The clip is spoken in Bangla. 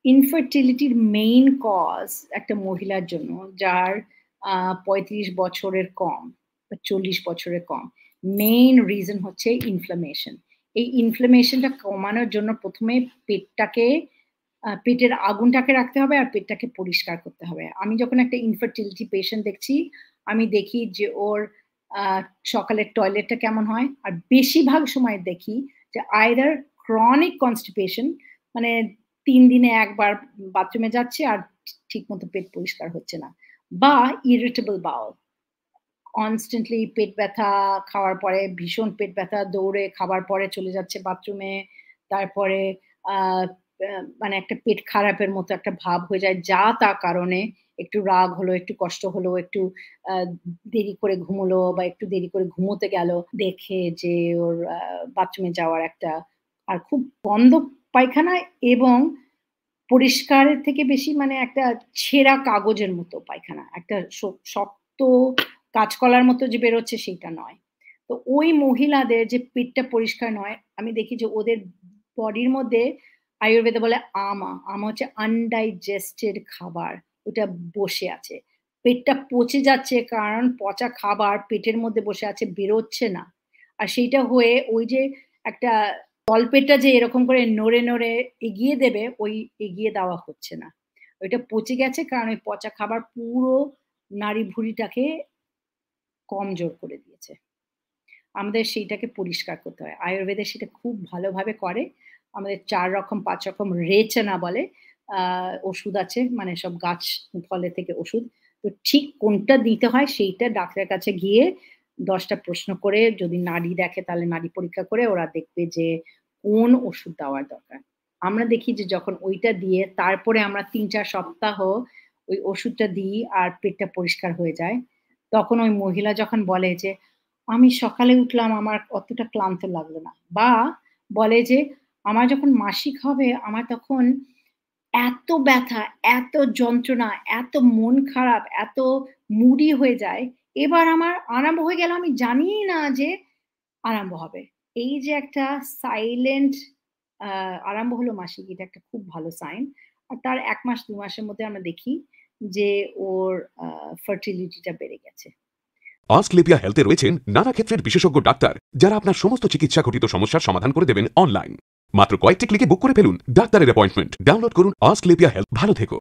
ইনফার্টিলিটির মেইন কজ একটা মহিলার জন্য যার ৩৫ বছরের কম বা ৪০ বছরের কম। মেইন রিজন হচ্ছে ইনফ্লামেশন। এই ইনফ্লামেশনটা কমানোর জন্য ১ম এ পেটটাকে পেটের আগুনটাকে রাখতে হবে আর পেটটাকে পরিষ্কার করতে হবে। আমি যখন একটা ইনফার্টিলিটি পেশেন্ট দেখছি, আমি দেখি যে ওর আ সকালের টয়লেটটা কেমন হয়। আর বেশিরভাগ সময় দেখি যে আইদার ক্রনিক কনস্টিপেশন মানে ৩ দিনে ১ বার বাথরুমে যাচ্ছে আর ঠিকমতো পেট পরিষ্কার হচ্ছে না। বা ইরিটেবল বাউল। কনস্ট্যান্টলি পেট ব্যথা, খাওয়ার পরে ভীষণ পেট ব্যথা, দৌড়ে খাবার পরে চলে যাচ্ছে বাথরুমে। তারপরে আ আ মানে একটা পেট খারাপের মতো একটা ভাব হয়ে যায়। যা তা কারণে একটু রাগ হলো, একটু কষ্ট হলো, একটু আ দেরি করে ঘুমোলো বা একটু দেরি করে ঘুমোতে গেল। দেখে যে ওর বাথরুমে যাওয়ার একটা আর খুব গন্ধ পায়খানা এবং পরিষ্কারের থেকে বেশি মানে একটা ছেঁড়া কাগজের মতো পায়খানা। একটা শক্ত কাঁচকলার মতো যে বেরোচ্ছে সেইটা নয়। তো ওই মহিলাদের যে পেটটা পরিষ্কার নয়, আমি দেখি যে ওদের বডির মধ্যে আয়ুর্বেদে বলে আমা। আমা হচ্ছে আনডাইজেস্টেড খাবার। ওটা বসে আছে। পেটটা পচে যাচ্ছে কারণ পচা খাবার পেটের মধ্যে বসে আছে বেরোচ্ছে না। আর সেইটা হয়ে ওই যে একটা তলপেটটা যে এরকম করে নড়ে, নড়ে এগিয়ে দেবে, ওই এগিয়ে দেওয়া হচ্ছে না। ওইটা পচে গেছে কারণ ওই পচা খাবার পুরো নাড়ি-ভুড়িটাকে কমজোর করে দিয়েছে। আমাদের সেইটাকে পরিষ্কার করতে হয়। আয়ুর্বেদে সেটা খুব ভালোভাবে করে। আমাদের ৪ রকম ৫ রকম রেচনা বলে আ ওষুধ আছে। মানে সব গাছ ফলে থেকে ওষুধ। তো ঠিক কোনটা দিতে হয় সেইটা ডাক্তারের কাছে গিয়ে ১০ টা প্রশ্ন করে যদি নাড়ি দেখে তাহলে নাড়ি পরীক্ষা করে ওরা দেখবে যে কোন ওষুধ দেওয়ার দরকার। আমরা দেখি যে যখন ওইটা দিয়ে তারপরে আমরা ৩-৪ সপ্তাহ ওই ওষুধটা দিই আর পেটটা পরিষ্কার হয়ে যায়। তখন ওই মহিলা যখন বলে যে আমি সকালে উঠলাম আমার অতটা ক্লান্ত লাগলো না। বা বলে যে, আমার যখন মাসিক হবে আমার তখন এত ব্যথা, এত যন্ত্রণা, এত মন খারাপ, এত মুডি হয়ে যায়। এবার আমার আরম্ভ হয়ে গেল আমি জানিই না যে আরম্ভ হবে। এই যে একটা সাইলেন্ট আ আরম্ভ হলো মাসিক এটা একটা খুব ভালো সাইন। আর তার ১ মাস ২ মাসের মধ্যে আমরা দেখি যে ওর আ ফার্টিলিটি টা বেড়ে গেছে। অস্ক্লেপিয়া হেলথে রয়েছেন নানা ক্ষেত্রের বিশেষজ্ঞ ডাক্তার যারা আপনার সমস্ত চিকিৎসা ঘটিত সমস্যার সমাধান করে দেবেন অনলাইন। মাত্র কয়েকটি ক্লিকে বুক করে ফেলুন ডাক্তারের অ্যাপয়েন্টমেন্ট। ডাউনলোড করুন অস্ক্লেপিয়া হেলথ। ভালো থেকো।